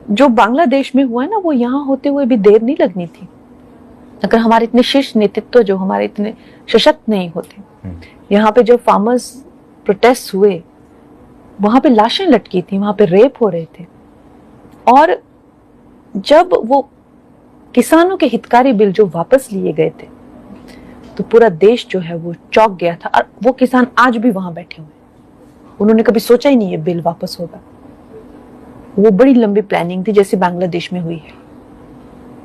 जो बांग्लादेश में हुआ है ना, वो यहाँ होते हुए भी देर नहीं लगनी थी अगर हमारे इतने शीर्ष नेतृत्व जो हमारे इतने सशक्त नहीं होते। यहाँ पे जो फार्मर्स प्रोटेस्ट हुए, वहां पे लाशें लटकी थी, वहां पे रेप हो रहे थे, और जब वो किसानों के हितकारी बिल जो वापस लिए गए थे तो पूरा देश जो है वो चौंक गया था। और वो किसान आज भी वहां बैठे हुए, उन्होंने कभी सोचा ही नहीं ये बिल वापस होगा। वो बड़ी लंबी प्लानिंग थी जैसे बांग्लादेश में हुई है।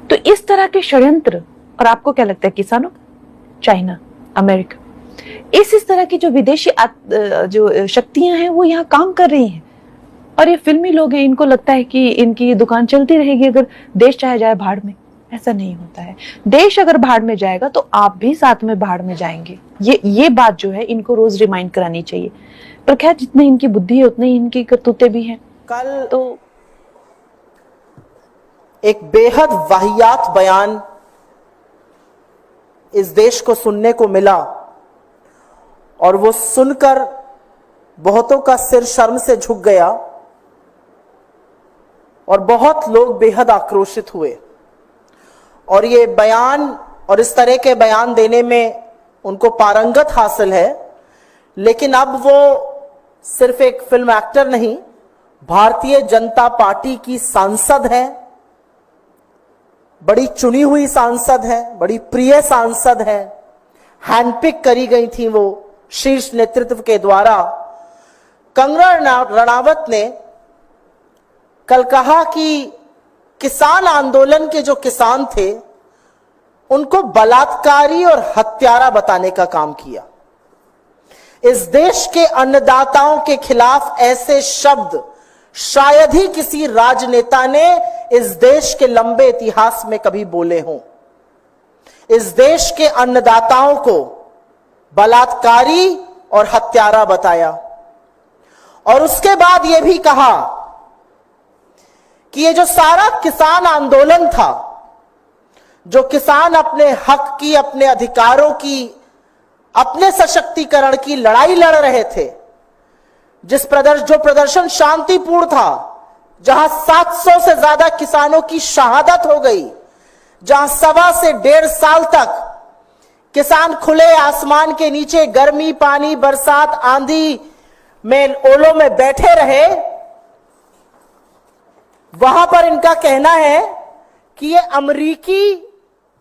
तो इस तरह के षड्यंत्र, और आपको क्या लगता है किसानों, चाइना, अमेरिका, इस तरह की जो विदेशी जो शक्तियां हैं वो यहाँ काम कर रही हैं। और ये फिल्मी लोग हैं, इनको लगता है कि इनकी दुकान चलती रहेगी अगर देश चाहे जाए भाड़ में। ऐसा नहीं होता है। देश अगर भाड़ में जाएगा तो आप भी साथ में भाड़ में जाएंगे। ये बात जो है इनको रोज रिमाइंड करानी चाहिए। पर खैर, जितनी इनकी बुद्धि है उतनी इनकी करतूतें भी हैं। कल तो एक बेहद वाहियात बयान इस देश को सुनने को मिला, और वो सुनकर बहुतों का सिर शर्म से झुक गया और बहुत लोग बेहद आक्रोशित हुए। और ये बयान और इस तरह के बयान देने में उनको पारंगत हासिल है, लेकिन अब वो सिर्फ एक फिल्म एक्टर नहीं, भारतीय जनता पार्टी की सांसद हैं, बड़ी चुनी हुई सांसद है, बड़ी प्रिय सांसद है, हैंडपिक करी गई थी वो शीर्ष नेतृत्व के द्वारा। कंगना रणावत ने कल कहा कि किसान आंदोलन के जो किसान थे उनको बलात्कारी और हत्यारा बताने का काम किया। इस देश के अन्नदाताओं के खिलाफ ऐसे शब्द शायद ही किसी राजनेता ने इस देश के लंबे इतिहास में कभी बोले हों। इस देश के अन्नदाताओं को बलात्कारी और हत्यारा बताया, और उसके बाद यह भी कहा कि ये जो सारा किसान आंदोलन था, जो किसान अपने हक की, अपने अधिकारों की, अपने सशक्तिकरण की लड़ाई लड़ रहे थे, जो प्रदर्शन शांतिपूर्ण था, जहां 700 से ज्यादा किसानों की शहादत हो गई, जहां 1.25 से 1.5 साल तक किसान खुले आसमान के नीचे गर्मी, पानी, बरसात, आंधी में, ओलों में बैठे रहे, वहां पर इनका कहना है कि ये अमेरिकी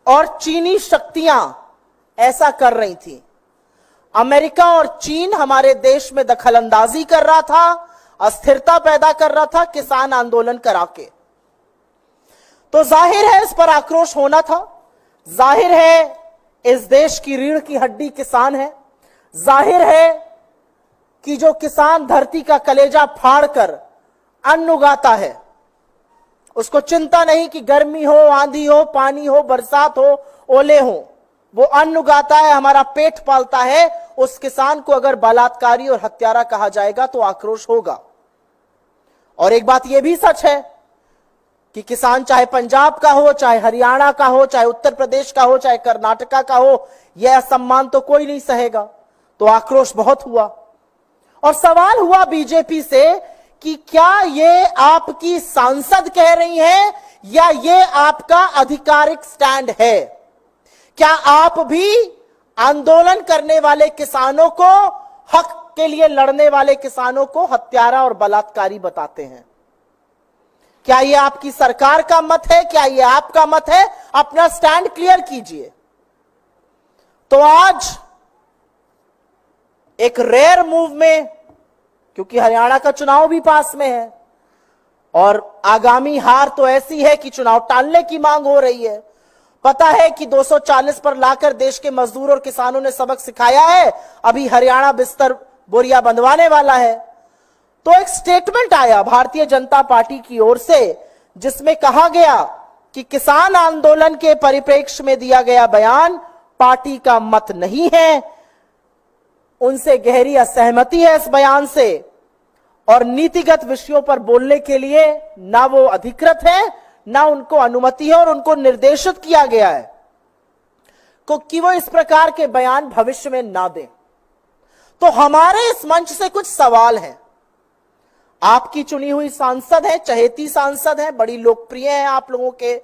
और चीनी शक्तियां ऐसा कर रही थी। अमेरिका और चीन हमारे देश में दखलंदाजी कर रहा था, अस्थिरता पैदा कर रहा था किसान आंदोलन करा के। तो जाहिर है इस पर आक्रोश होना था। जाहिर है इस देश की रीढ़ की हड्डी किसान है। जाहिर है कि जो किसान धरती का कलेजा फाड़कर अन्न उगाता है, उसको चिंता नहीं कि गर्मी हो, आंधी हो, पानी हो, बरसात हो, ओले हो, वो अन्न उगाता है, हमारा पेट पालता है। उस किसान को अगर बलात्कारी और हत्यारा कहा जाएगा तो आक्रोश होगा। और एक बात यह भी सच है कि किसान चाहे पंजाब का हो, चाहे हरियाणा का हो, चाहे उत्तर प्रदेश का हो, चाहे कर्नाटका का हो, यह असम्मान तो कोई नहीं सहेगा। तो आक्रोश बहुत हुआ, और सवाल हुआ बीजेपी से कि क्या ये आपकी सांसद कह रही हैं या ये आपका आधिकारिक स्टैंड है? क्या आप भी आंदोलन करने वाले किसानों को, हक के लिए लड़ने वाले किसानों को हत्यारा और बलात्कारी बताते हैं? क्या ये आपकी सरकार का मत है? क्या ये आपका मत है? अपना स्टैंड क्लियर कीजिए। तो आज एक रेयर मूव में, क्योंकि हरियाणा का चुनाव भी पास में है और आगामी हार तो ऐसी है कि चुनाव टालने की मांग हो रही है। पता है कि 240 पर लाकर देश के मजदूर और किसानों ने सबक सिखाया है, अभी हरियाणा बिस्तर बोरिया बंधवाने वाला है। तो एक स्टेटमेंट आया भारतीय जनता पार्टी की ओर से, जिसमें कहा गया कि किसान आंदोलन के परिप्रेक्ष्य में दिया गया बयान पार्टी का मत नहीं है, उनसे गहरी असहमति है इस बयान से, और नीतिगत विषयों पर बोलने के लिए ना वो अधिकृत है, ना उनको अनुमति है, और उनको निर्देशित किया गया है कि वो इस प्रकार के बयान भविष्य में ना दें। तो हमारे इस मंच से कुछ सवाल हैं। आपकी चुनी हुई सांसद है, चहेती सांसद है, बड़ी लोकप्रिय है आप लोगों के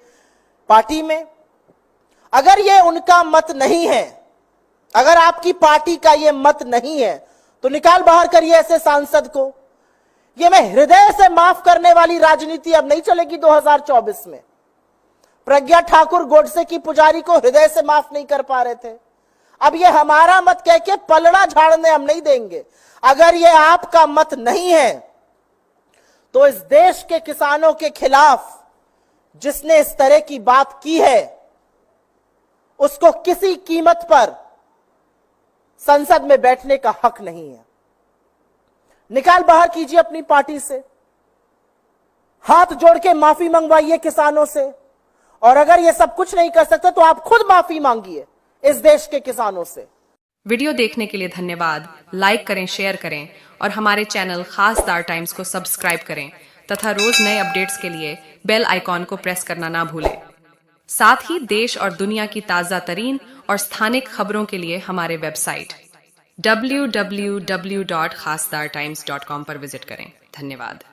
पार्टी में। अगर ये उनका मत नहीं है, अगर आपकी पार्टी का ये मत नहीं है, तो निकाल बाहर करिए ऐसे सांसद को। ये मैं हृदय से माफ करने वाली राजनीति अब नहीं चलेगी 2024 में। प्रज्ञा ठाकुर गोडसे की पुजारी को हृदय से माफ नहीं कर पा रहे थे, अब ये हमारा मत कह के पलड़ा झाड़ने हम नहीं देंगे। अगर ये आपका मत नहीं है तो इस देश के किसानों के खिलाफ जिसने इस तरह की बात की है उसको किसी कीमत पर संसद में बैठने का हक नहीं है। निकाल बाहर कीजिए अपनी पार्टी से, हाथ जोड़ के माफी मंगवाइए किसानों से, और अगर ये सब कुछ नहीं कर सकते तो आप खुद माफी मांगिए इस देश के किसानों से। वीडियो देखने के लिए धन्यवाद। लाइक करें, शेयर करें और हमारे चैनल खासदार टाइम्स को सब्सक्राइब करें तथा रोज नए अपडेट्स के लिए बेल आइकॉन को प्रेस करना ना भूलें। साथ ही देश और दुनिया की ताजा तरीन और स्थानिक खबरों के लिए हमारे वेबसाइट www.khasdartimes.com पर विजिट करें। धन्यवाद।